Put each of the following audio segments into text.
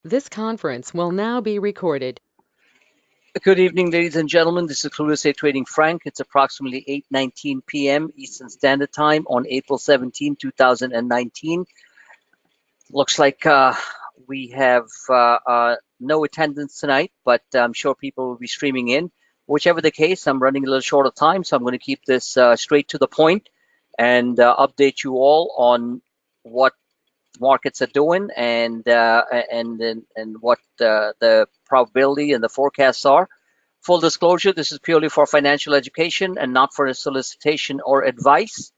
This conference will now be recorded. Good evening, ladies and gentlemen. This is Clueless Trading Frank. It's approximately 8:19 p.m. Eastern Standard Time on April 17, 2019. Looks like we have no attendance tonight, but I'm sure people will be streaming in. Whichever the case, I'm running a little short of time, so I'm going to keep this straight to the point and update you all on what markets are doing and what the probability and the forecasts are. Full disclosure, this is purely for financial education and not for a solicitation or advice.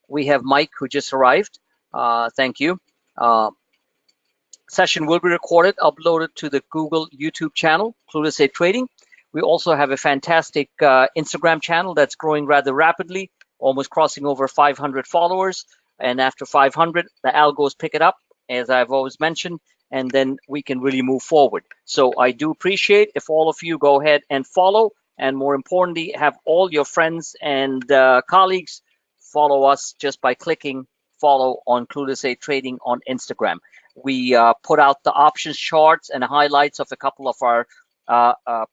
We have Mike who just arrived. Thank you. Session will be recorded, uploaded to the Google YouTube channel, Clueless Trading. We also have a fantastic Instagram channel that's growing rather rapidly, almost crossing over 500 followers. And after 500, the algos pick it up, as I've always mentioned, and then we can really move forward. So I do appreciate if all of you go ahead and follow, and more importantly, have all your friends and colleagues follow us just by clicking follow on Clueless Trading on Instagram. We put out the options charts and highlights of a couple of our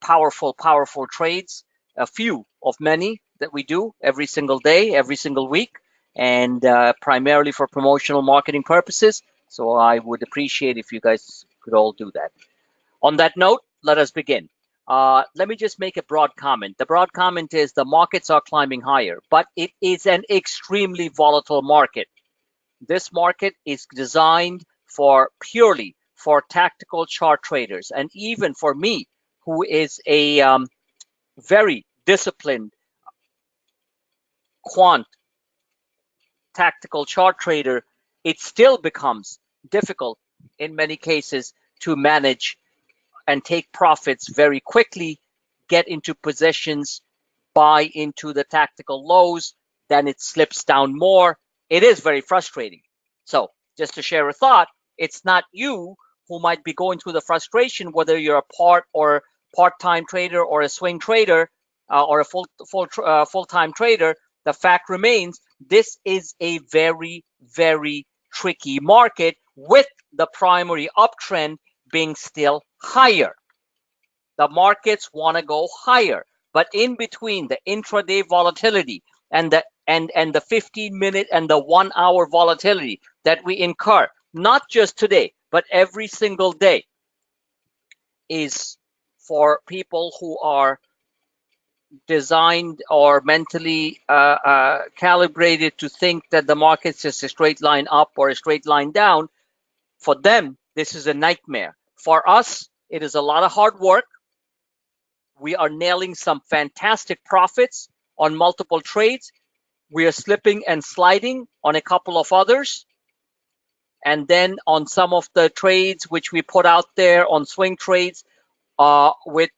powerful trades, a few of many that we do every single day, every single week, and primarily for promotional marketing purposes. So I would appreciate if you guys could all do that. On that note, let us begin. Let me just make a broad comment. The broad comment is the markets are climbing higher, but it is an extremely volatile market. This market is designed purely for tactical chart traders, and even for me, who is a very disciplined quant tactical chart trader, it still becomes difficult in many cases to manage and take profits very quickly, get into positions, buy into the tactical lows, then it slips down more. It is very frustrating. So just to share a thought, it's not you who might be going through the frustration, whether you're a part-time trader or a swing trader or a full-time trader. The fact remains, this is a very, very tricky market with the primary uptrend being still higher. The markets want to go higher, but in between the intraday volatility and the 15-minute and the 1 hour volatility that we incur, not just today, but every single day, is for people who are designed or mentally calibrated to think that the market's just a straight line up or a straight line down. For them, this is a nightmare. For us, it is a lot of hard work. We are nailing some fantastic profits on multiple trades. We are slipping and sliding on a couple of others. And then on some of the trades which we put out there on swing trades, with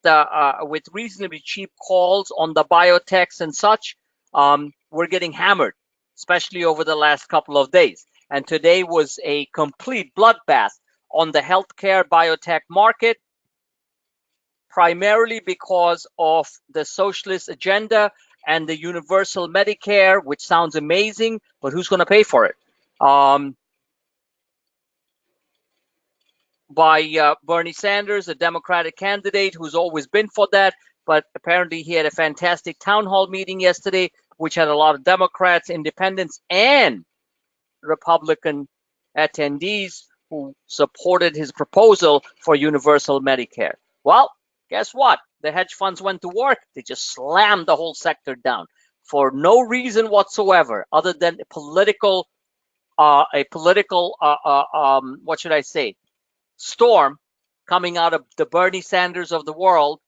reasonably cheap calls on the biotechs and such, we're getting hammered, especially over the last couple of days. And today was a complete bloodbath on the healthcare biotech market, primarily because of the socialist agenda and the universal Medicare, which sounds amazing, but who's going to pay for it? By Bernie Sanders, a Democratic candidate who's always been for that, but apparently he had a fantastic town hall meeting yesterday, which had a lot of Democrats, independents, and Republican attendees who supported his proposal for universal Medicare. Well, guess what? The hedge funds went to work. They just slammed the whole sector down for no reason whatsoever, other than a political what should I say, storm coming out of the Bernie Sanders of the world.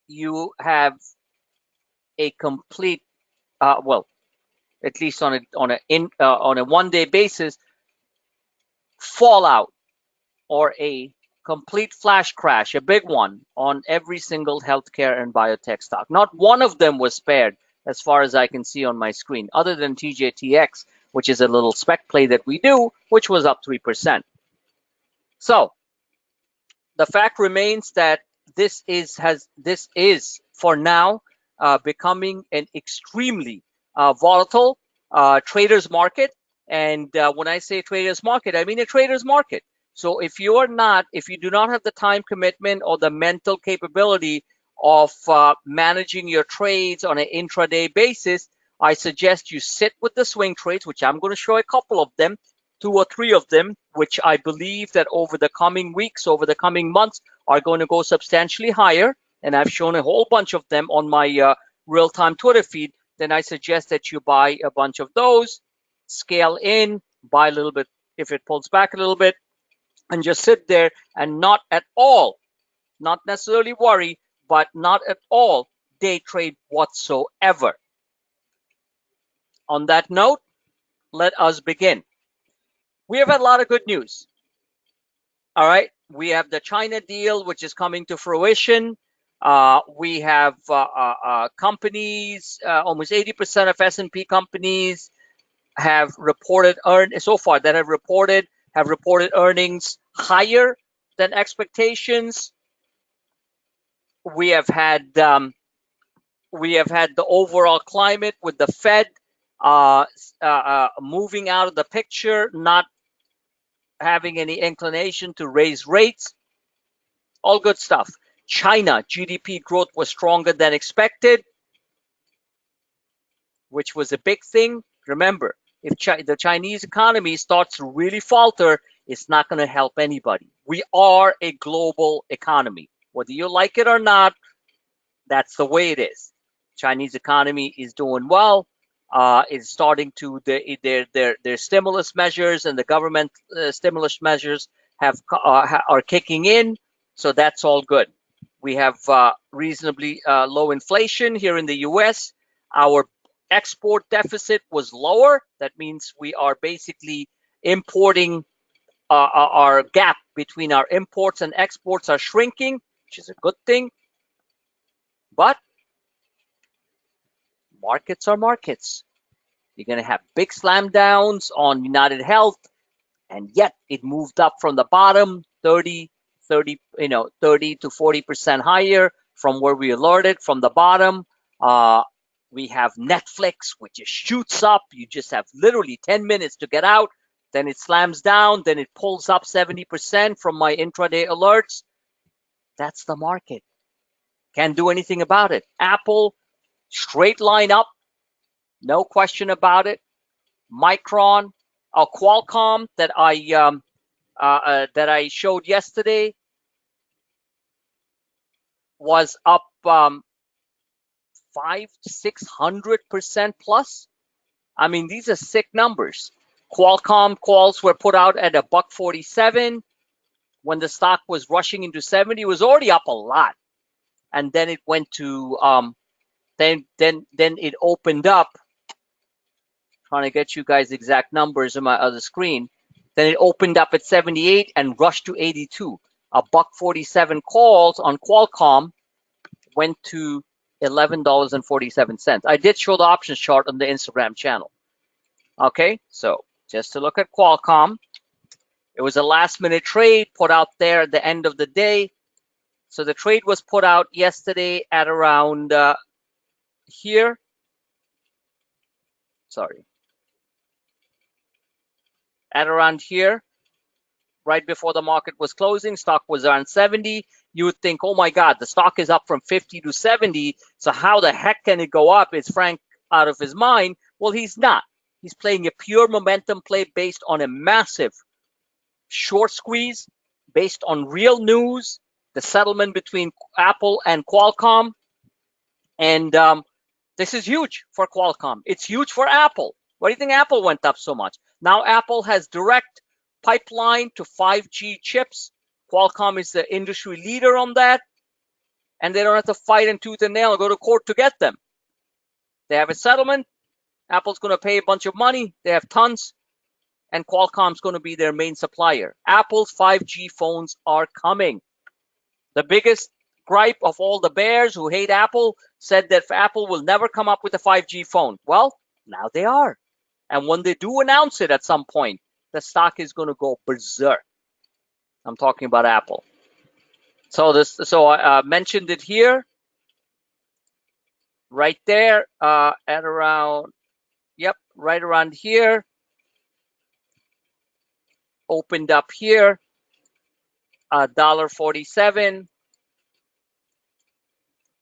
You have a complete, well, at least on a one-day basis, fallout or a complete flash crash, a big one, on every single healthcare and biotech stock. Not one of them was spared, as far as I can see on my screen, other than TJTX, which is a little spec play that we do, which was up 3%. So the fact remains that this is for now becoming an extremely volatile traders market. And when I say traders market, I mean a traders market. So if you do not have the time commitment or the mental capability of managing your trades on an intraday basis, I suggest you sit with the swing trades, which I'm going to show a couple of them, 2 or 3 of them, which I believe that over the coming weeks, over the coming months, are going to go substantially higher. And I've shown a whole bunch of them on my real-time Twitter feed. Then I suggest that you buy a bunch of those, scale in, buy a little bit if it pulls back a little bit, and just sit there and not at all, not necessarily worry, but not at all day trade whatsoever. On that note, let us begin. We have had a lot of good news. All right, we have the China deal, which is coming to fruition. We have companies, almost 80% of S&P companies have reported so far that have reported earnings higher than expectations. We have had the overall climate with the Fed moving out of the picture, not having any inclination to raise rates. All good stuff. China GDP growth was stronger than expected, which was a big thing. Remember, if the Chinese economy starts to really falter, it's not going to help anybody. We are a global economy. Whether you like it or not, that's the way it is. Chinese economy is doing well. It's starting to their stimulus measures and the government stimulus measures are kicking in, so that's all good. We have reasonably low inflation here in the U.S. Our export deficit was lower. That means we are basically importing. Our gap between our imports and exports are shrinking, which is a good thing. But markets are markets. You're going to have big slam downs on United Health, and yet it moved up from the bottom 30 to 40% higher from where we alerted from the bottom. We have Netflix, which just shoots up. You just have literally 10 minutes to get out. Then it slams down. Then it pulls up 70% from my intraday alerts. That's the market. Can't do anything about it. Apple, straight line up. No question about it. Micron, Qualcomm that I showed yesterday was up 500-600% plus. I mean, these are sick numbers. Qualcomm calls were put out at $147 when the stock was rushing into 70. It was already up a lot, and then it went to then it opened up. Trying to get you guys exact numbers on my other screen. Then it opened up at 78 and rushed to 82. $147 calls on Qualcomm went to $11.47. I did show the options chart on the Instagram channel. Okay, so just to look at Qualcomm, it was a last-minute trade put out there at the end of the day. So the trade was put out yesterday at around here. Sorry. At around here, right before the market was closing, stock was around 70. You would think, oh my God, the stock is up from 50 to 70. So how the heck can it go up? Is Frank out of his mind? Well, he's not. He's playing a pure momentum play based on a massive short squeeze, based on real news, the settlement between Apple and Qualcomm. And this is huge for Qualcomm. It's huge for Apple. Why do you think Apple went up so much? Now Apple has direct pipeline to 5G chips. Qualcomm is the industry leader on that. And they don't have to fight in tooth and nail and go to court to get them. They have a settlement. Apple's going to pay a bunch of money. They have tons. And Qualcomm's going to be their main supplier. Apple's 5G phones are coming. The biggest gripe of all the bears who hate Apple said that Apple will never come up with a 5G phone. Well, now they are. And when they do announce it at some point, the stock is going to go berserk. I'm talking about Apple. So I mentioned it here, right there, at around, yep, right around here. Opened up here. $1.47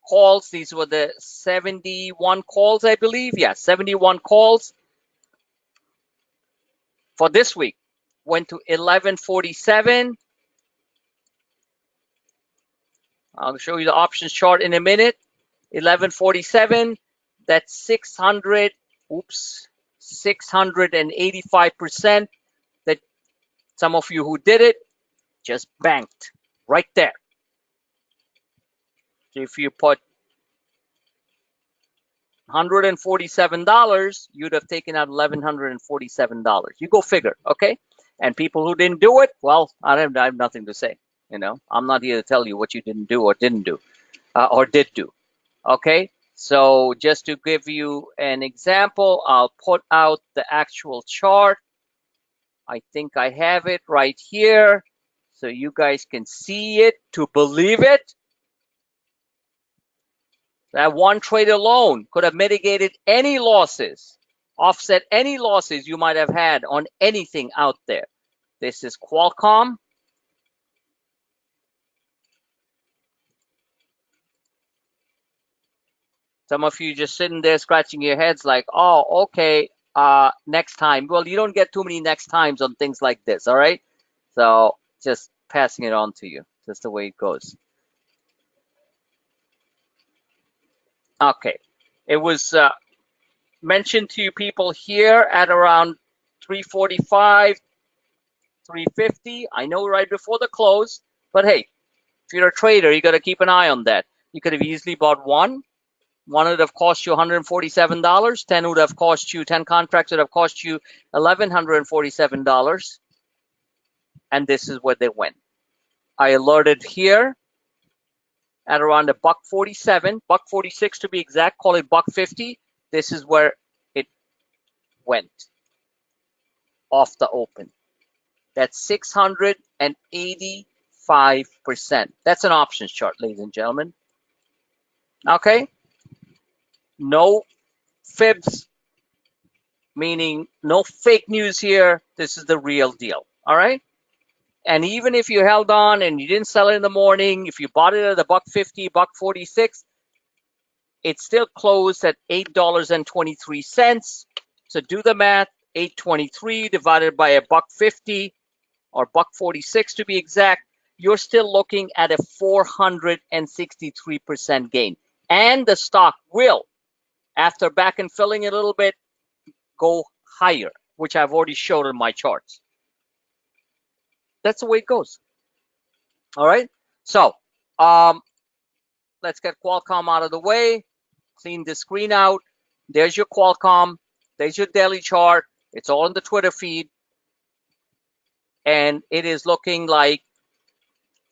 calls. These were the 71 calls, I believe. Yeah, 71 calls for this week. Went to 11.47. I'll show you the options chart in a minute. 11.47. That's 685%. That some of you who did it just banked right there. So if you put $147, you'd have taken out $1,147. You go figure, okay? And people who didn't do it, well, I have nothing to say. You know, I'm not here to tell you what you didn't do or didn't do or did do, okay? So just to give you an example, I'll put out the actual chart. I think I have it right here so you guys can see it to believe it. That one trade alone could have mitigated any losses, offset any losses you might have had on anything out there. This is Qualcomm. Some of you just sitting there scratching your heads like, oh, okay, next time. Well, you don't get too many next times on things like this, all right? So just passing it on to you. Just the way it goes. Okay. It was mentioned to you people here at around 345, 350. I know right before the close, but hey, if you're a trader, you got to keep an eye on that. You could have easily bought one. One would have cost you $147. 10 would have cost you, 10 contracts would have cost you $1,147. And this is where they went. I alerted here at around $1.47, $1.46 to be exact, call it $1.50. This is where it went off the open. That's 685%. That's an options chart, ladies and gentlemen. Okay? No fibs, meaning no fake news here. This is the real deal. All right? And even if you held on and you didn't sell it in the morning, if you bought it at $1.50, $1.46, it still closed at $8.23. So do the math. 823 divided by $1.50 or $1.46 to be exact, you're still looking at a 463% gain. And the stock will, after back and filling a little bit, go higher, which I've already showed in my charts. That's the way it goes. All right. So let's get Qualcomm out of the way. Clean the screen out. There's your Qualcomm. There's your daily chart. It's all in the Twitter feed. And it is looking like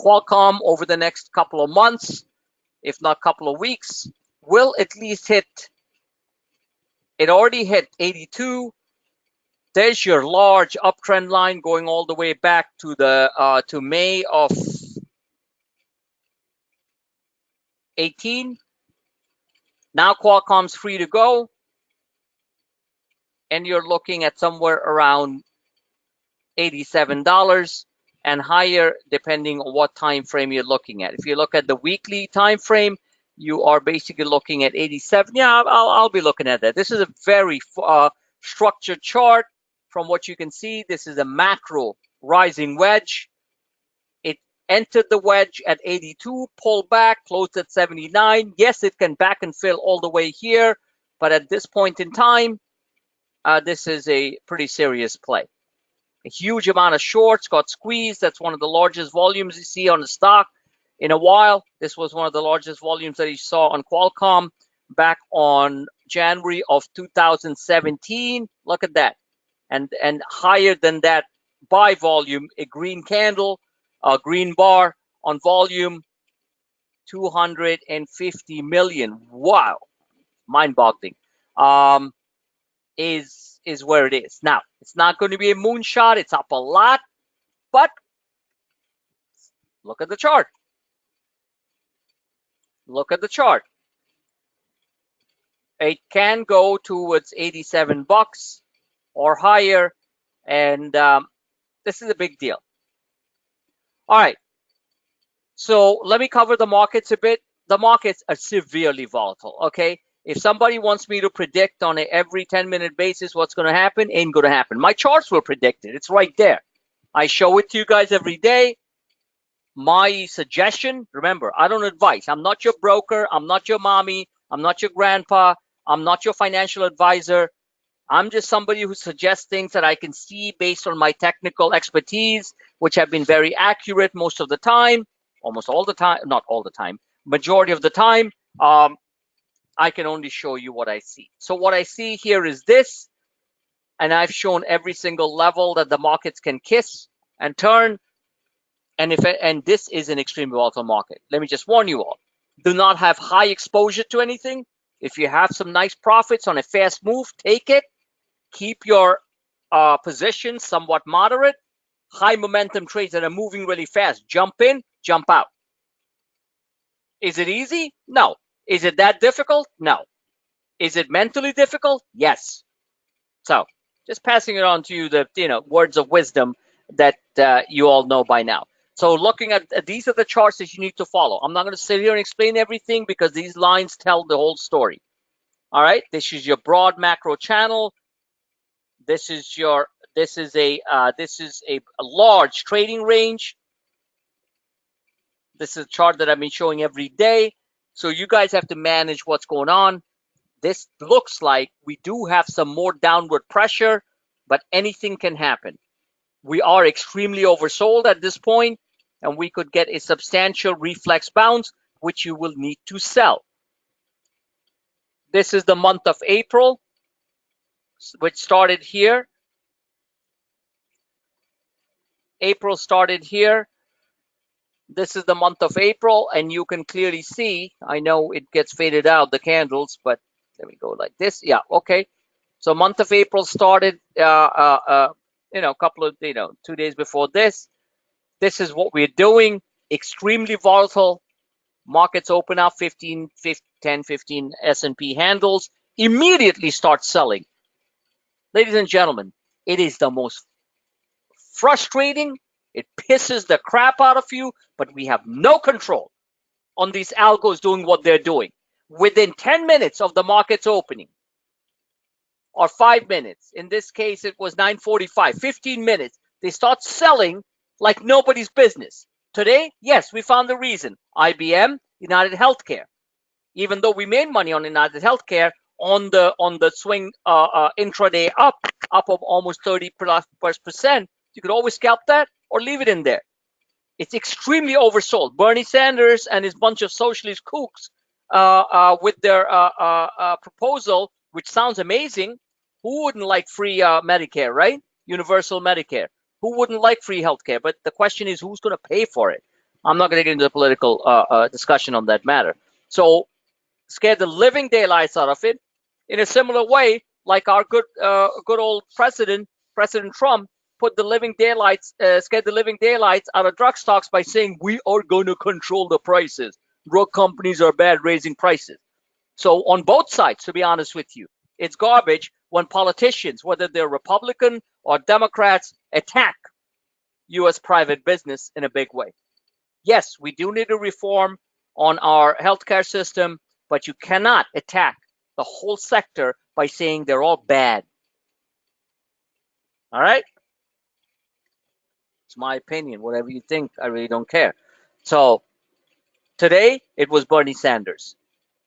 Qualcomm over the next couple of months, if not couple of weeks, will at least hit, it already hit 82. There's your large uptrend line going all the way back to the to May of 18. Now Qualcomm's free to go, and you're looking at somewhere around $87 and higher, depending on what time frame you're looking at. If you look at the weekly time frame, you are basically looking at 87. Yeah, I'll be looking at that. This is a very structured chart. From what you can see, this is a macro rising wedge. It entered the wedge at 82, pulled back, closed at 79. Yes, it can back and fill all the way here, but at this point in time, this is a pretty serious play. A huge amount of shorts got squeezed. That's one of the largest volumes you see on the stock in a while. This was one of the largest volumes that you saw on Qualcomm back on January of 2017. Look at that. And higher than that by volume, a green candle, a green bar on volume, 250 million. Wow, mind-boggling. Is where it is. Now, it's not going to be a moonshot. It's up a lot, but look at the chart. Look at the chart. It can go towards 87 bucks or higher, and this is a big deal. All right, So let me cover the markets a bit. The markets are severely volatile, okay? If somebody wants me to predict on a every 10-minute basis what's going to happen, ain't going to happen. My charts will predict it. It's right there. I show it to you guys every day. My suggestion, remember, I don't advise. I'm not your broker. I'm not your mommy. I'm not your grandpa. I'm not your financial advisor. I'm just somebody who suggests things that I can see based on my technical expertise, which have been very accurate most of the time, almost all the time, not all the time, majority of the time. I can only show you what I see. So what I see here is this, and I've shown every single level that the markets can kiss and turn. And this is an extremely volatile market. Let me just warn you all: do not have high exposure to anything. If you have some nice profits on a fast move, take it. Keep your position somewhat moderate. High momentum trades that are moving really fast, jump in, jump out. Is it easy? No. Is it that difficult? No. Is it mentally difficult? Yes. So just passing it on to you, the words of wisdom that you all know by now. So looking at these are the charts that you need to follow. I'm not going to sit here and explain everything because these lines tell the whole story. All right, this is your broad macro channel. This is a large trading range. This is a chart that I've been showing every day. So you guys have to manage what's going on. This looks like we do have some more downward pressure, but anything can happen. We are extremely oversold at this point, and we could get a substantial reflex bounce, which you will need to sell. This is the month of April, which started here. April started here. This is the month of April, and you can clearly see, I know it gets faded out, the candles, but let me go like this. Yeah, okay. So month of April started, a couple of, 2 days before this. This is what we're doing. Extremely volatile. Markets open up 15, 10, 15 S&P handles, immediately start selling. Ladies and gentlemen, it is the most frustrating. It pisses the crap out of you, but we have no control on these algos doing what they're doing. Within 10 minutes of the market's opening, or 5 minutes, in this case it was 9:45, 15 minutes, they start selling like nobody's business. Today, yes, we found the reason. IBM, United Healthcare. Even though we made money on United Healthcare on the swing intraday up of almost 30+%, you could always scalp that or leave it in there. It's extremely oversold. Bernie Sanders and his bunch of socialist kooks with their proposal, which sounds amazing. Who wouldn't like free Medicare, right? Universal Medicare. Who wouldn't like free healthcare? But the question is, who's going to pay for it? I'm not going to get into the political discussion on that matter. So scared the living daylights out of it. In a similar way, like our good old President Trump, put the living daylights, scared the living daylights out of drug stocks by saying we are going to control the prices. Drug companies are bad raising prices. So on both sides, to be honest with you, it's garbage when politicians, whether they're Republican or Democrats, attack U.S. private business in a big way. Yes, we do need a reform on our healthcare system, but you cannot attack the whole sector by saying they're all bad. All right? It's my opinion. Whatever you think, I really don't care. So today, it was Bernie Sanders.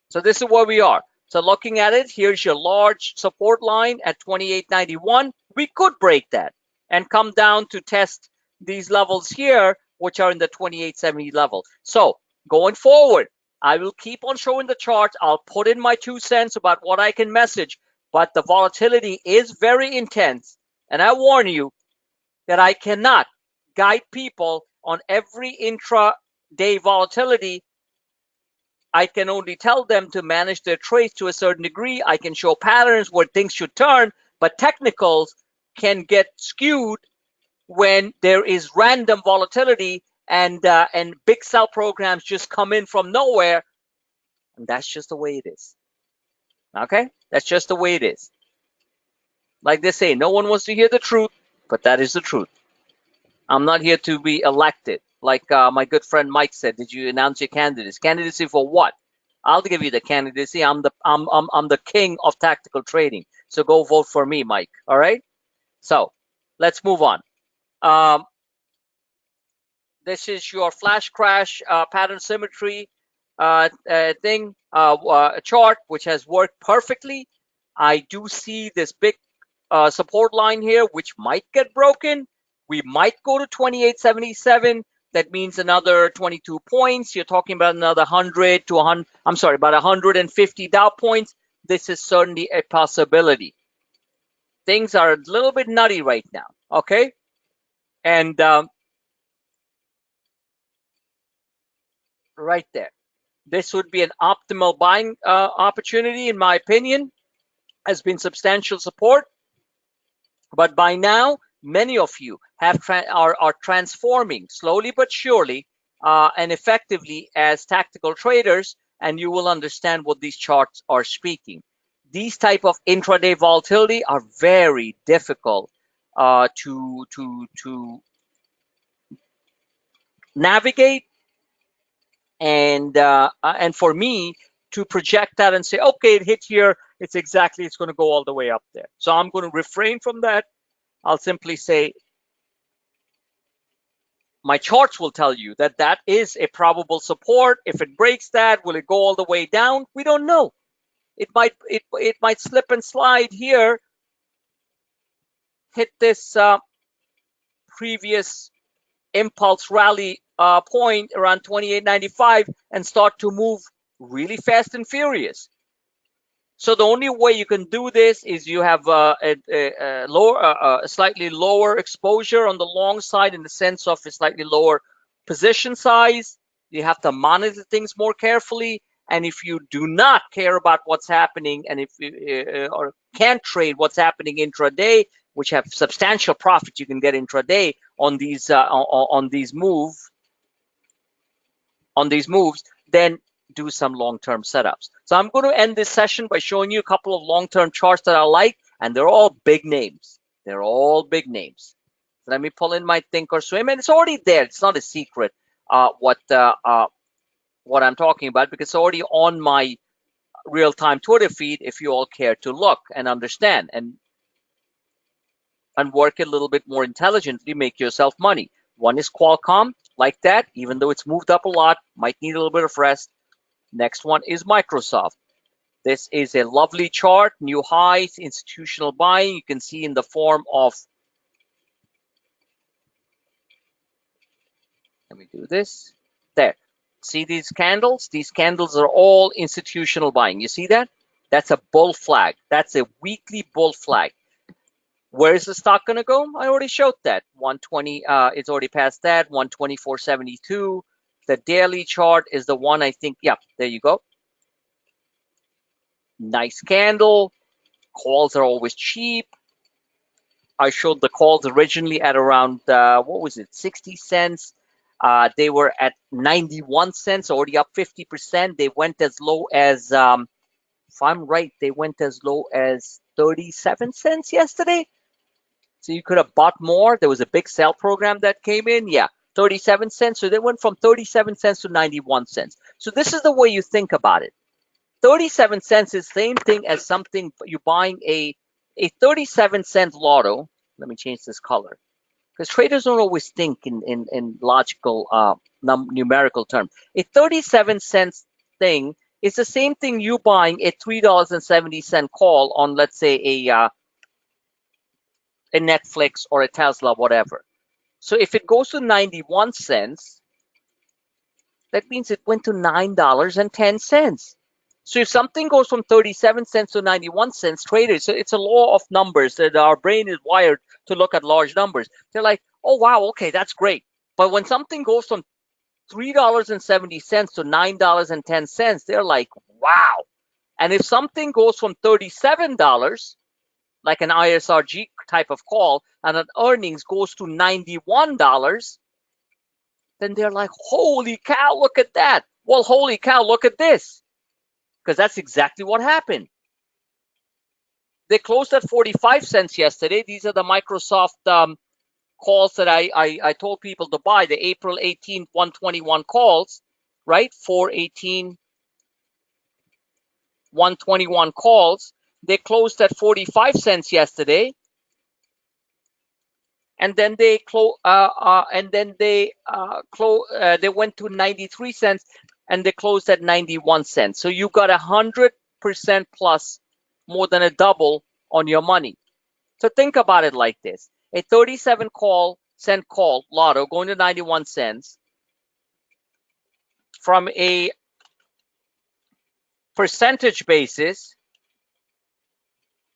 So this is where we are. So looking at it, here's your large support line at 28.91. We could break that and come down to test these levels here, which are in the 28.70 level. So going forward, I will keep on showing the charts. I'll put in my 2 cents about what I can message, but the volatility is very intense. And I warn you that I cannot guide people on every intra-day volatility. I can only tell them to manage their trades to a certain degree. I can show patterns where things should turn, but technicals can get skewed when there is random volatility and big sell programs just come in from nowhere, and that's just the way it is. Okay, that's just the way it is. Like they say, no one wants to hear the truth, but that is the truth. I'm not here to be elected. Like my good friend Mike said, did you announce your candidacy? Candidacy for what? I'll give you the candidacy. I'm the king of tactical trading. So go vote for me, Mike. All right. So let's move on. This is your flash crash pattern symmetry chart, which has worked perfectly. I do see this big support line here, which might get broken. We might go to 28.77. That means another 22 points. You're talking about another 100 to 100. I'm sorry, about 150 Dow points. This is certainly a possibility. Things are a little bit nutty right now. Okay, and right there. This would be an optimal buying opportunity, in my opinion. Has been substantial support, but by now, many of you are transforming slowly but surely and effectively as tactical traders, and you will understand what these charts are speaking. These type of intraday volatility are very difficult to navigate, and for me to project that and say, okay, it hit here, it's going to go all the way up there. So I'm going to refrain from that. I'll simply say my charts will tell you that that is a probable support. If it breaks that, will it go all the way down? We don't know. It might slip and slide here, hit this previous impulse rally point around 28.95 and start to move really fast and furious. So the only way you can do this is you have a slightly lower exposure on the long side, in the sense of a slightly lower position size. You have to monitor things more carefully. And if you do not care about what's happening, and if you or can't trade what's happening intraday, which have substantial profits you can get intraday on these moves, then do some long-term setups. So I'm going to end this session by showing you a couple of long-term charts that I like, and they're all big names. They're all big names. So let me pull in my Think or Swim, and it's already there. It's not a secret what I'm talking about, because it's already on my real-time Twitter feed if you all care to look and understand and work a little bit more intelligently, make yourself money. One is Qualcomm, like that, even though it's moved up a lot, might need a little bit of rest. Next one is Microsoft. This is a lovely chart, new highs, institutional buying. You can see in the form of, let me do this, there. See these candles? These candles are all institutional buying. You see that? That's a bull flag. That's a weekly bull flag. Where is the stock going to go? I already showed that. 120, it's already past that. 124.72. The daily chart is the one, I think. Yeah, there you go. Nice candle. Calls are always cheap. I showed the calls originally at around, what was it, 60 cents. They were at 91 cents, already up 50%. They went as low as, if I'm right, they went as low as 37 cents yesterday. So you could have bought more. There was a big sale program that came in. Yeah, 37 cents. So they went from 37 cents to 91 cents. So this is the way you think about it. 37 cents is the same thing as something you're buying a 37-cent lotto. Let me change this color, because traders don't always think in logical numerical terms. A 37-cent thing is the same thing you buying a $3.70 call on, let's say, a Netflix or a Tesla, whatever. So if it goes to 91 cents, that means it went to $9.10. So if something goes from 37 cents to 91 cents, traders, it's a law of numbers that our brain is wired to look at large numbers. They're like, oh, wow, okay, that's great. But when something goes from $3.70 to $9.10, they're like, wow. And if something goes from $37, like an ISRG type of call, and an earnings goes to $91, then they're like, holy cow, look at that. Well, holy cow, look at this. Because that's exactly what happened. They closed at 45 cents yesterday. These are the Microsoft calls that I told people to buy, the April 18th 121 calls, right? 418 121 calls. They closed at 45 cents yesterday, and then they they went to 93 cents, and they closed at 91 cents. So you got 100% plus, more than a double on your money. So think about it like this: a 37-cent call lotto going to 91 cents from a percentage basis.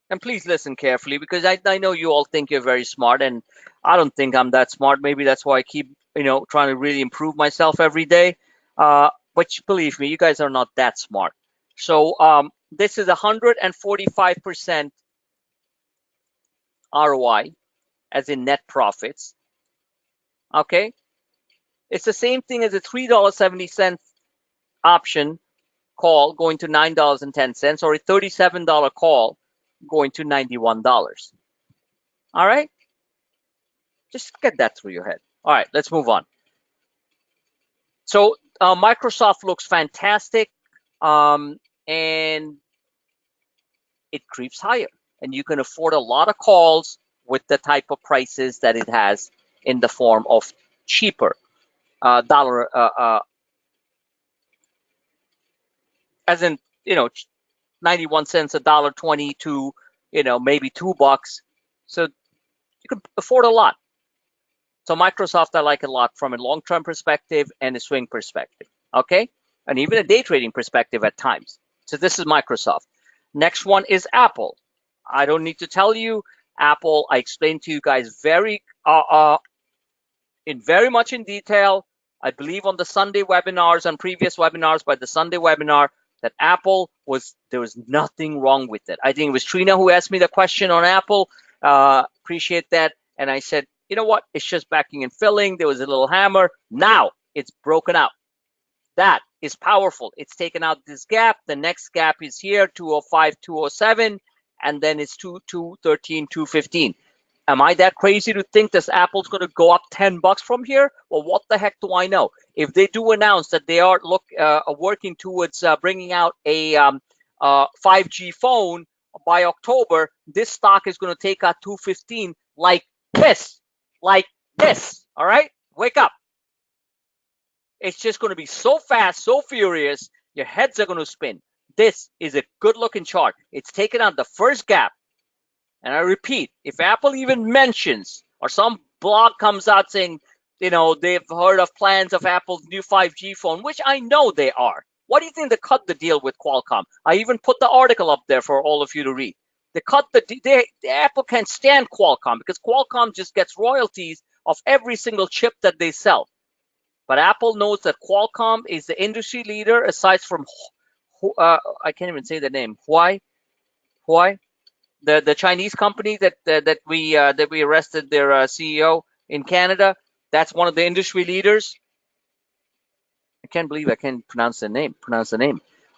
And please listen carefully, because I know you all think you're very smart, and I don't think I'm that smart. Maybe that's why I keep trying to really improve myself every day. But believe me, you guys are not that smart. So this is 145% ROI, as in net profits. Okay, it's the same thing as a $3.70 option call going to $9.10, or a $37 call going to $91. All right, just get that through your head. All right, let's move on. So Microsoft looks fantastic, and it creeps higher, and you can afford a lot of calls with the type of prices that it has in the form of cheaper dollar, as in 91 cents, $1.20 to maybe $2. So you can afford a lot. So Microsoft, I like a lot from a long-term perspective and a swing perspective, okay? And even a day trading perspective at times. So this is Microsoft. Next one is Apple. I don't need to tell you, Apple, I explained to you guys very much in detail, I believe on the Sunday webinars, on previous webinars, but the Sunday webinar, that there was nothing wrong with it. I think it was Trina who asked me the question on Apple. Appreciate that. And I said, you know what? It's just backing and filling. There was a little hammer. Now it's broken out. That is powerful. It's taken out this gap. The next gap is here, 205, 207, and then it's 213, 215. Am I that crazy to think this Apple's going to go up $10 from here? Well, what the heck do I know? If they do announce that they are working towards bringing out a 5G phone by October, this stock is going to take out 215 like this. All right? Wake up. It's just going to be so fast, so furious, your heads are going to spin. This is a good-looking chart. It's taken out the first gap. And I repeat, if Apple even mentions, or some blog comes out saying, they've heard of plans of Apple's new 5G phone, which I know they are. Why do you think they cut the deal with Qualcomm? I even put the article up there for all of you to read. Apple can't stand Qualcomm, because Qualcomm just gets royalties of every single chip that they sell. But Apple knows that Qualcomm is the industry leader, aside from, I can't even say the name, Huawei, the Chinese company that we arrested their CEO in Canada. That's one of the industry leaders. I can't believe I can't pronounce the name.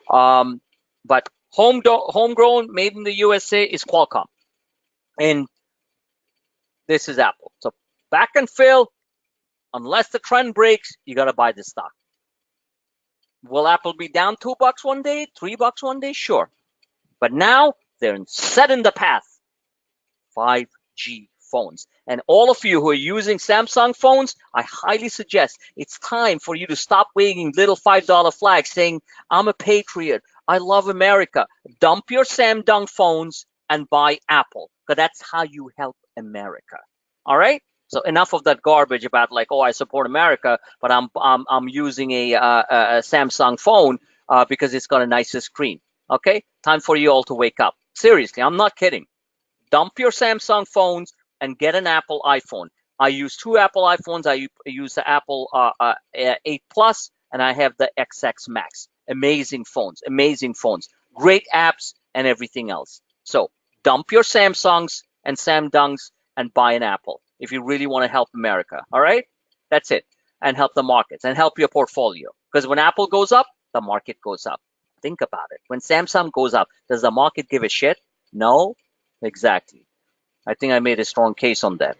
But homegrown, made in the USA is Qualcomm, and this is Apple. So back and fill. Unless the trend breaks, you got to buy this stock. Will Apple be down $2 one day, $3 one day? Sure. But now they're set in the path. 5G phones. And all of you who are using Samsung phones, I highly suggest it's time for you to stop waving little $5 flags saying, I'm a patriot, I love America. Dump your Samsung phones and buy Apple, because that's how you help America. All right? So enough of that garbage about like, oh, I support America, but I'm using a Samsung phone because it's got a nicer screen. Okay, time for you all to wake up. Seriously, I'm not kidding. Dump your Samsung phones and get an Apple iPhone. I use two Apple iPhones. I use the Apple 8 Plus, and I have the XX Max. Amazing phones, great apps and everything else. So dump your Samsungs and Samsungs and buy an Apple if you really want to help America. All right, that's it. And help the markets and help your portfolio, because when Apple goes up, the market goes up. Think about it. When Samsung goes up, does the market give a shit? No. Exactly. I think I made a strong case on that.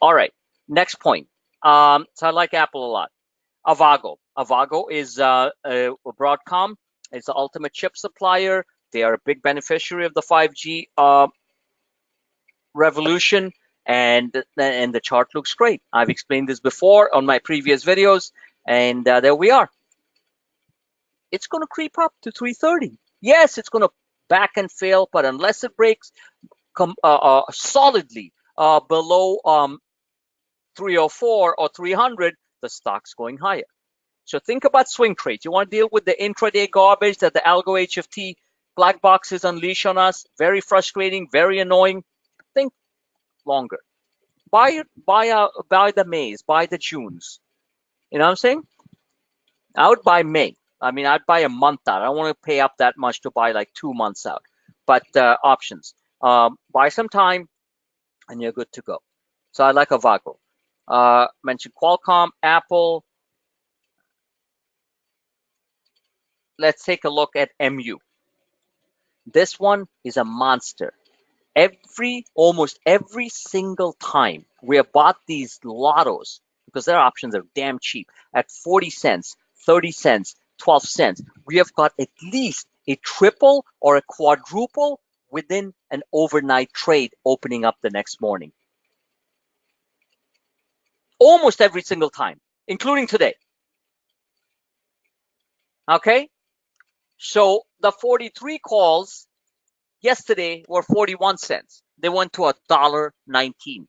All right. Next point. So I like Apple a lot. Avago. Avago is Broadcom. It's the ultimate chip supplier. They are a big beneficiary of the 5G revolution, and the chart looks great. I've explained this before on my previous videos, and there we are. It's going to creep up to 330. Yes, it's going to back and fail, but unless it breaks solidly below 304 or 300, the stock's going higher. So think about swing trades. You want to deal with the intraday garbage that the algo HFT black boxes unleash on us. Very frustrating, very annoying. Think longer. Buy the Mays, buy the Junes. You know what I'm saying? I would buy May. I mean, I'd buy a month out. I don't want to pay up that much to buy like 2 months out. But options. Buy some time, and you're good to go. So I like Avago. Mentioned Qualcomm, Apple. Let's take a look at MU. This one is a monster. Almost every single time we have bought these lottos, because their options are damn cheap, at 40 cents, 30 cents, 12 cents, we have got at least a triple or a quadruple within an overnight trade opening up the next morning. Almost every single time, including today. Okay? So the 43 calls yesterday were 41 cents. They went to $1.19.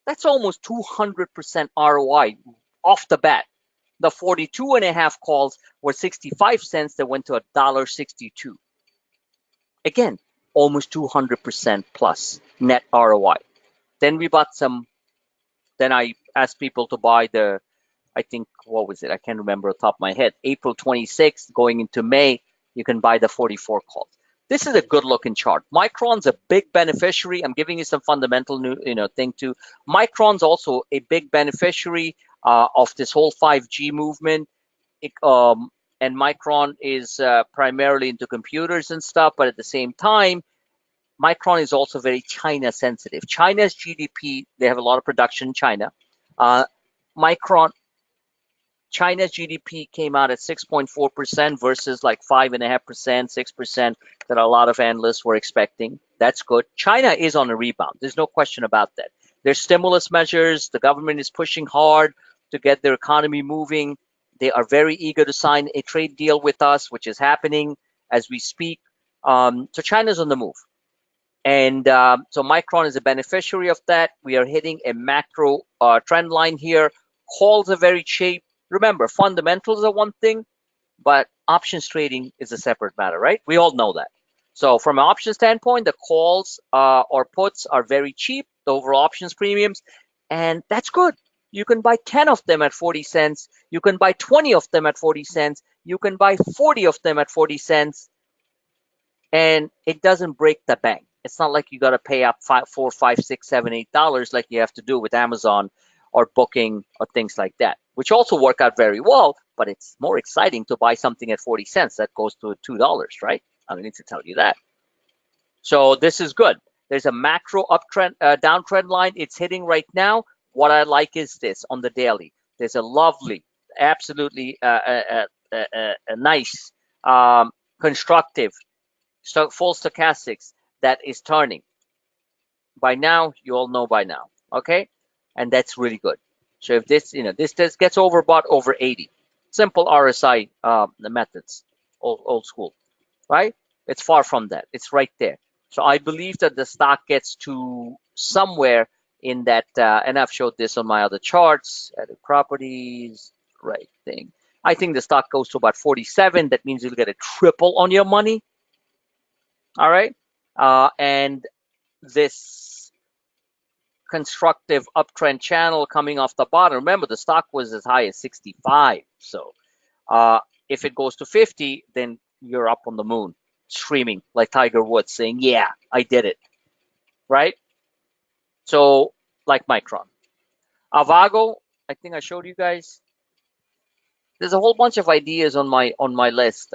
That's almost 200% ROI off the bat. The 42 and a half calls were 65 cents that went to $1.62. Again, almost 200% plus net ROI. Then we bought some, then I asked people to buy I think, what was it? I can't remember off the top of my head. April 26th going into May, you can buy the 44 calls. This is a good looking chart. Micron's a big beneficiary. I'm giving you some fundamental thing too. Micron's also a big beneficiary of this whole 5G movement. And Micron is primarily into computers and stuff, but at the same time, Micron is also very China sensitive. China's GDP, they have a lot of production in China. China's GDP came out at 6.4% versus like 5.5%, 6% that a lot of analysts were expecting. That's good. China is on a rebound. There's no question about that. There's stimulus measures. The government is pushing hard to get their economy moving. They are very eager to sign a trade deal with us, which is happening as we speak. So China's on the move. And so Micron is a beneficiary of that. We are hitting a macro trend line here. Calls are very cheap. Remember, fundamentals are one thing, but options trading is a separate matter, right? We all know that. So from an option standpoint, the calls or puts are very cheap, the overall options premiums, and that's good. You can buy 10 of them at 40 cents. You can buy 20 of them at 40 cents. You can buy 40 of them at 40 cents, and it doesn't break the bank. It's not like you got to pay up $4, $5, $6, $7, $8 like you have to do with Amazon or Booking or things like that, which also work out very well, but it's more exciting to buy something at 40 cents that goes to $2, right? I don't need to tell you that. So this is good. There's a macro uptrend, downtrend line. It's hitting right now. What I like is this on the daily. There's a lovely, absolutely a nice, constructive, full stochastics that is turning. By now, you all know by now, okay? And that's really good. So if this, this gets overbought over 80, simple RSI the methods, old school, right? It's far from that. It's right there. So I believe that the stock gets to somewhere in that, and I've showed this on my other charts, added properties, right thing. I think the stock goes to about 47. That means you'll get a triple on your money. All right. And this constructive uptrend channel coming off the bottom. Remember, the stock was as high as 65. So if it goes to 50, then you're up on the moon, screaming like Tiger Woods, saying, yeah, I did it, right? So like Micron. Avago, I think I showed you guys. There's a whole bunch of ideas on my list.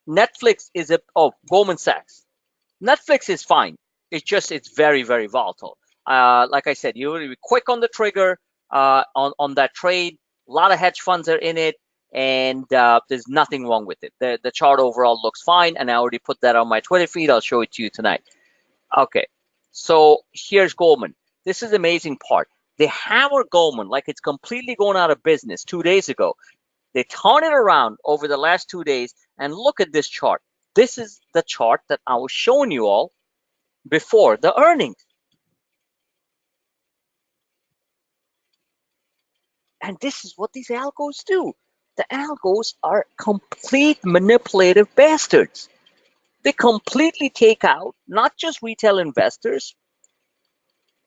Netflix is Goldman Sachs. Netflix is fine. It's very, very volatile. Like I said, you will be quick on the trigger on that trade. A lot of hedge funds are in it, and there's nothing wrong with it. The chart overall looks fine, and I already put that on my Twitter feed. I'll show it to you tonight. Okay, so here's Goldman. This is the amazing part. They hammer Goldman like it's completely going out of business 2 days ago. They turn it around over the last 2 days, and look at this chart. This is the chart that I was showing you all before the earnings. And this is what these algos do. The algos are complete manipulative bastards. They completely take out not just retail investors,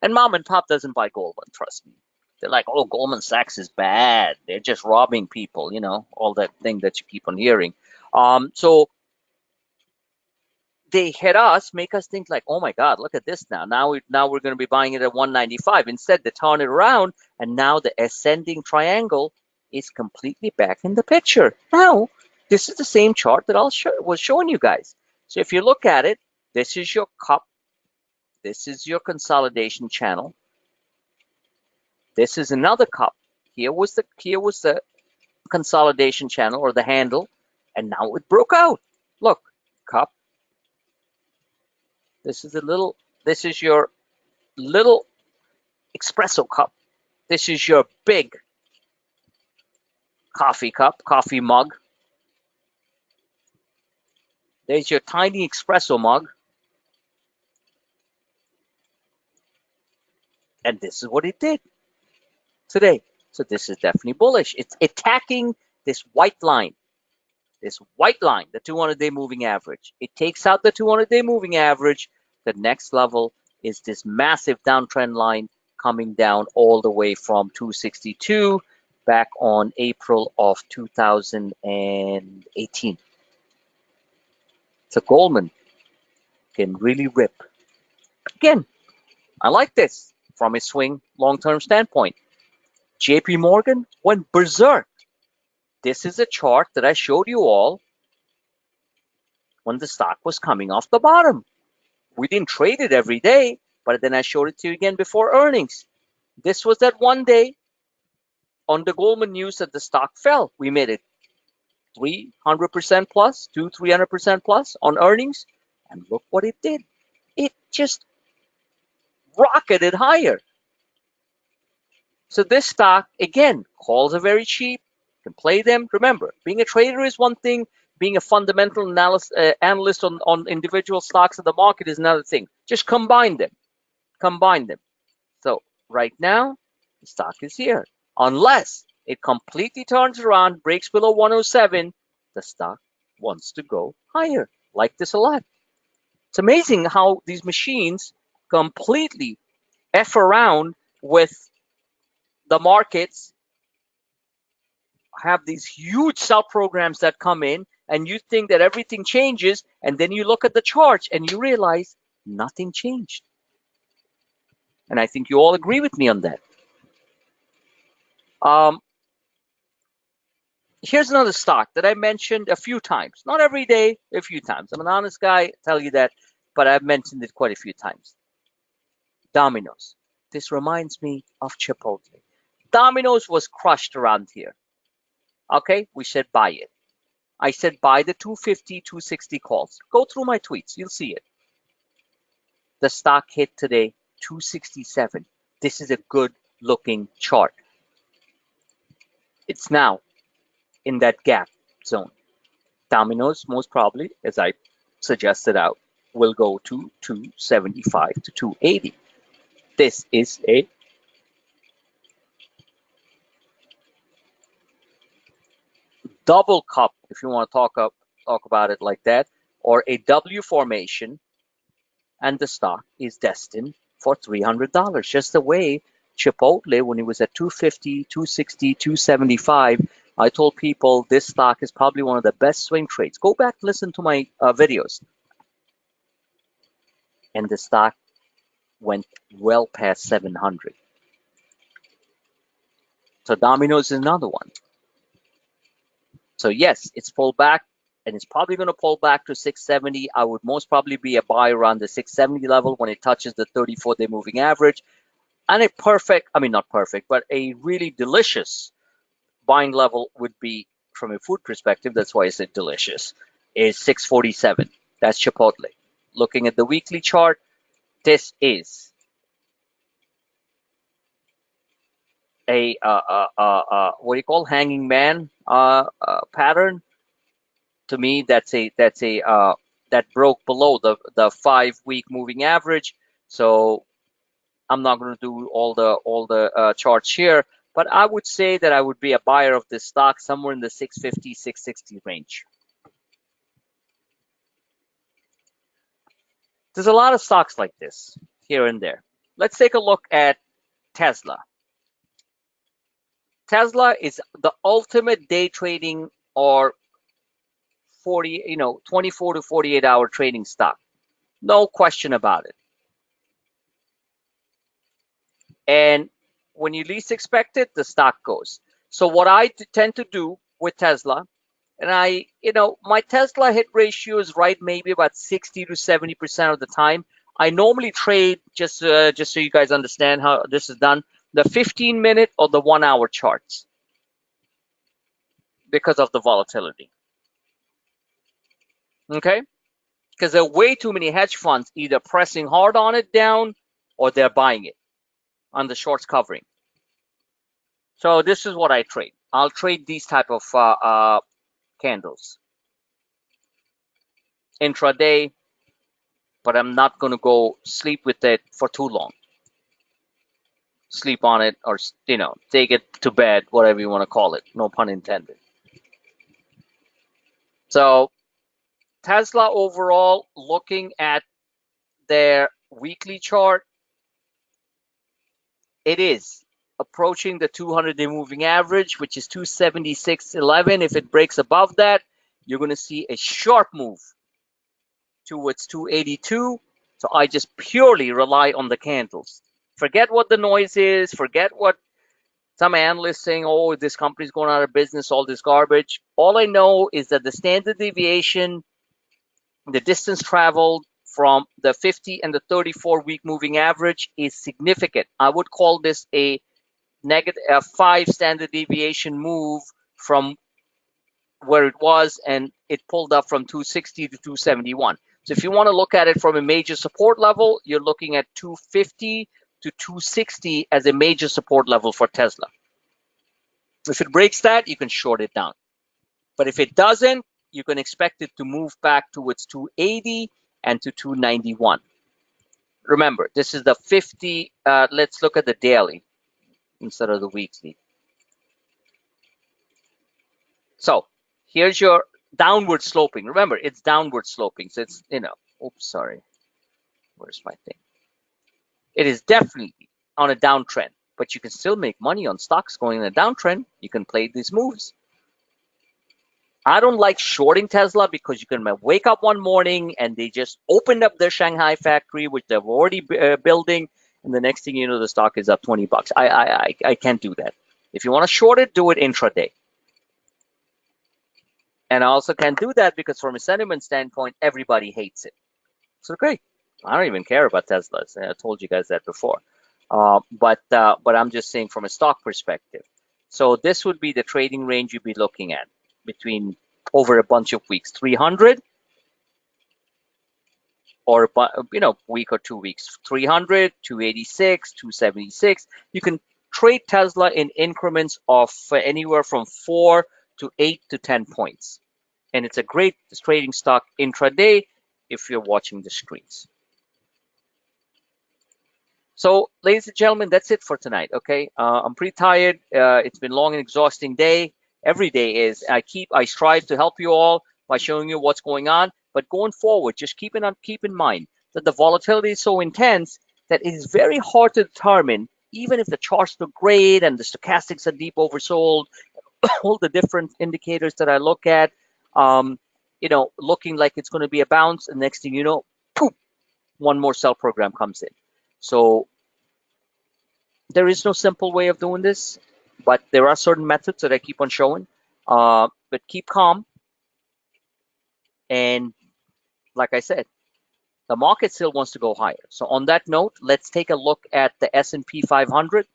and mom and pop doesn't buy Goldman, trust me. They're like, oh, Goldman Sachs is bad. They're just robbing people, all that thing that you keep on hearing. So they hit us, make us think like, oh my God, look at this now. Now we're going to be buying it at 195. Instead, they turn it around, and now the ascending triangle is completely back in the picture. Now, this is the same chart that was showing you guys. So if you look at it, this is your cup. This is your consolidation channel. This is another cup. Here was the consolidation channel or the handle, and now it broke out. Look, cup. This is your little espresso cup. This is your big coffee cup, coffee mug. There's your tiny espresso mug. And this is what it did today. So this is definitely bullish. It's attacking this white line, the 200-day moving average. It takes out the 200-day moving average. The next level is this massive downtrend line coming down all the way from 262 back on April of 2018. So Goldman can really rip. Again, I like this from a swing long-term standpoint. JP Morgan went berserk. This is a chart that I showed you all when the stock was coming off the bottom. We didn't trade it every day, but then I showed it to you again before earnings. This was that one day on the Goldman news that the stock fell. We made it 300% plus, 300% plus on earnings. And look what it did. It just rocketed higher. So this stock, again, calls are very cheap. You can play them. Remember, being a trader is one thing. Being a fundamental analyst on individual stocks of the market is another thing. Just combine them. So right now, the stock is here. Unless it completely turns around, breaks below 107, the stock wants to go higher. Like this a lot. It's amazing how these machines completely F around with the markets, have these huge sell programs that come in, and you think that everything changes, and then you look at the charts and you realize nothing changed. And I think you all agree with me on that. Here's another stock that I mentioned a few times. Not every day, a few times. I'm an honest guy, I tell you that, but I've mentioned it quite a few times. Domino's. This reminds me of Chipotle. Domino's was crushed around here. Okay, we said buy it. I said buy the 250, 260 calls. Go through my tweets, you'll see it. The stock hit today 267. This is a good looking chart. It's now in that gap zone. Domino's most probably, as I suggested out, will go to 275 to 280. This is a double cup, if you want to talk about it like that, or a W formation, and the stock is destined for $300. Just the way Chipotle, when it was at 250, 260, 275, I told people this stock is probably one of the best swing trades. Go back, listen to my videos. And the stock went well past 700. So Domino's is another one. So yes, it's pulled back and it's probably going to pull back to 670. I would most probably be a buy around the 670 level when it touches the 34-day moving average. And a perfect, I mean, not perfect, but a really delicious buying level would be, from a food perspective, that's why I said delicious, is 647. That's Chipotle. Looking at the weekly chart, this is a what do you call, hanging man pattern. To me, that broke below the 5-week moving average. So I'm not going to do all the charts here, but I would say that I would be a buyer of this stock somewhere in the 650, 660 range. There's a lot of stocks like this here and there. Let's take a look at Tesla. Tesla is the ultimate day trading or 24 to 48 hour trading stock. No question about it. And when you least expect it, the stock goes. So what I tend to do with Tesla, and my Tesla hit ratio is right maybe about 60 to 70% of the time. I normally trade, just so you guys understand how this is done, the 15-minute or the 1-hour charts because of the volatility. Okay? Because there are way too many hedge funds either pressing hard on it down or they're buying it on the shorts covering. So this is what I trade. I'll trade these type of candles intraday, but I'm not going to go sleep with it for too long. Sleep on it, or take it to bed, whatever you want to call it. No pun intended. So Tesla overall, looking at their weekly chart, it is approaching the 200-day moving average, which is 276.11. If it breaks above that, you're going to see a sharp move towards 282. So I just purely rely on the candles. Forget what the noise is. Forget what some analysts saying, oh, this company's going out of business, all this garbage. All I know is that the standard deviation, the distance traveled from the 50 and the 34-week moving average is significant. I would call this a 5 standard deviation move from where it was, and it pulled up from 260 to 271. So if you want to look at it from a major support level, you're looking at 250 to 260 as a major support level for Tesla. If it breaks that, you can short it down. But if it doesn't, you can expect it to move back towards 280 and to 291. Remember, this is the 50. Let's look at the daily instead of the weekly. So here's your downward sloping. Remember, it's downward sloping. So it's, oops, sorry. Where's my thing? It is definitely on a downtrend, but you can still make money on stocks going in a downtrend. You can play these moves. I don't like shorting Tesla because you can wake up one morning and they just opened up their Shanghai factory, which they're already building, and the next thing you know, the stock is up $20. I can't do that. If you want to short it, do it intraday. And I also can't do that because from a sentiment standpoint, everybody hates it. So great. I don't even care about Tesla. I told you guys that before. But I'm just saying from a stock perspective. So this would be the trading range you'd be looking at between over a bunch of weeks, 300 or week or 2 weeks, 300, 286, 276. You can trade Tesla in increments of anywhere from 4 to 8 to 10 points. And it's a great trading stock intraday if you're watching the screens. So, ladies and gentlemen, that's it for tonight, okay? I'm pretty tired. It's been a long and exhausting day. Every day is. I strive to help you all by showing you what's going on. But going forward, just keep in mind that the volatility is so intense that it is very hard to determine, even if the charts look great and the stochastics are deep oversold, all the different indicators that I look at, looking like it's going to be a bounce, and next thing you know, poof, one more sell program comes in. So there is no simple way of doing this, but there are certain methods that I keep on showing. But keep calm. And like I said, the market still wants to go higher. So on that note, let's take a look at the S&P 500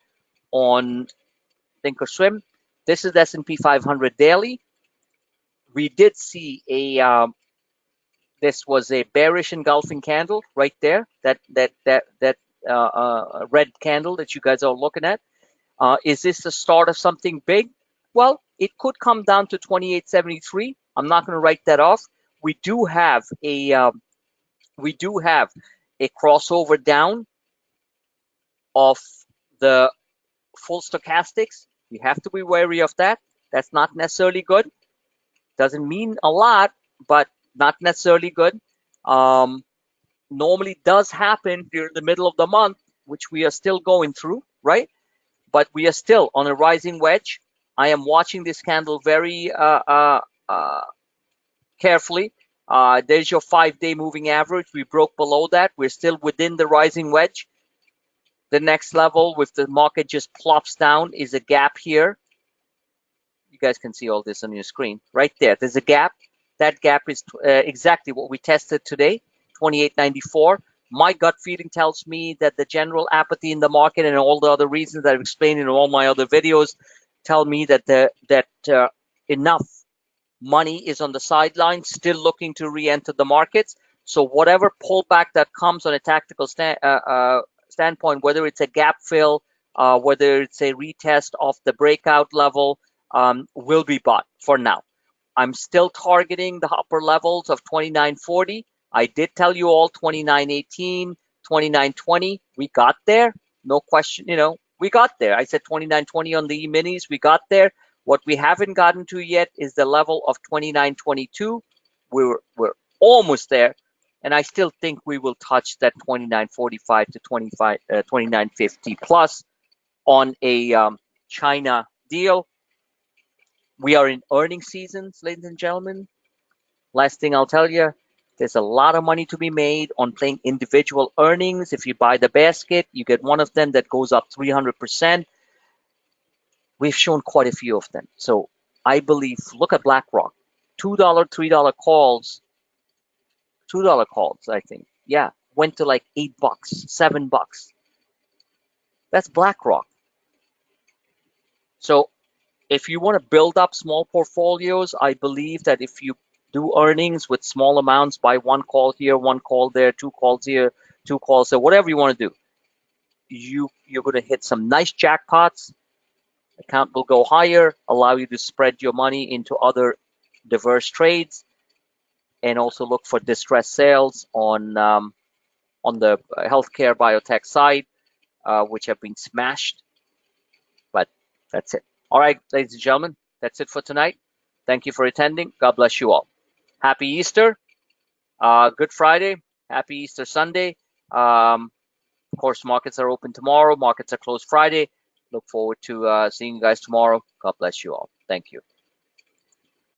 on Thinkorswim. This is the S&P 500 daily. We did see this was a bearish engulfing candle right there. That red candle that you guys are looking at. Is this the start of something big? Well, it could come down to 28.73. I'm not going to write that off. We do have a crossover down of the full stochastics. You have to be wary of that. That's not necessarily good. Doesn't mean a lot, but not necessarily good. Normally does happen during the middle of the month, which we are still going through, right? But we are still on a rising wedge. I am watching this candle very carefully. There's your 5-day moving average. We broke below that. We're still within the rising wedge. The next level, with the market just plops down, is a gap here. You guys can see all this on your screen right there. There's a gap. That gap is exactly what we tested today, 28.94. My gut feeling tells me that the general apathy in the market and all the other reasons that I've explained in all my other videos tell me that enough money is on the sidelines, still looking to re-enter the markets. So whatever pullback that comes on a tactical standpoint, whether it's a gap fill, whether it's a retest of the breakout level, will be bought for now. I'm still targeting the upper levels of 29.40. I did tell you all 29.18, 29.20. We got there. No question, we got there. I said 29.20 on the E-minis. We got there. What we haven't gotten to yet is the level of 29.22. We're almost there. And I still think we will touch that 29.45 to 29.50 plus on a China deal. We are in earnings seasons, ladies and gentlemen. Last thing I'll tell you, there's a lot of money to be made on playing individual earnings. If you buy the basket, you get one of them that goes up 300%. We've shown quite a few of them. So I believe, look at BlackRock, $2, $3 calls, $2 calls, I think. Yeah, went to like $8, $7. That's BlackRock. So if you want to build up small portfolios, I believe that if you do earnings with small amounts, buy one call here, one call there, two calls here, two calls there, whatever you want to do, you're going to hit some nice jackpots. Account will go higher, allow you to spread your money into other diverse trades, and also look for distressed sales on the healthcare biotech side, which have been smashed. But that's it. All right, ladies and gentlemen, that's it for tonight. Thank you for attending. God bless you all. Happy Easter, Good Friday, happy Easter Sunday. Of course, markets are open tomorrow. Markets are closed Friday. Look forward to seeing you guys tomorrow. God bless you all. Thank you.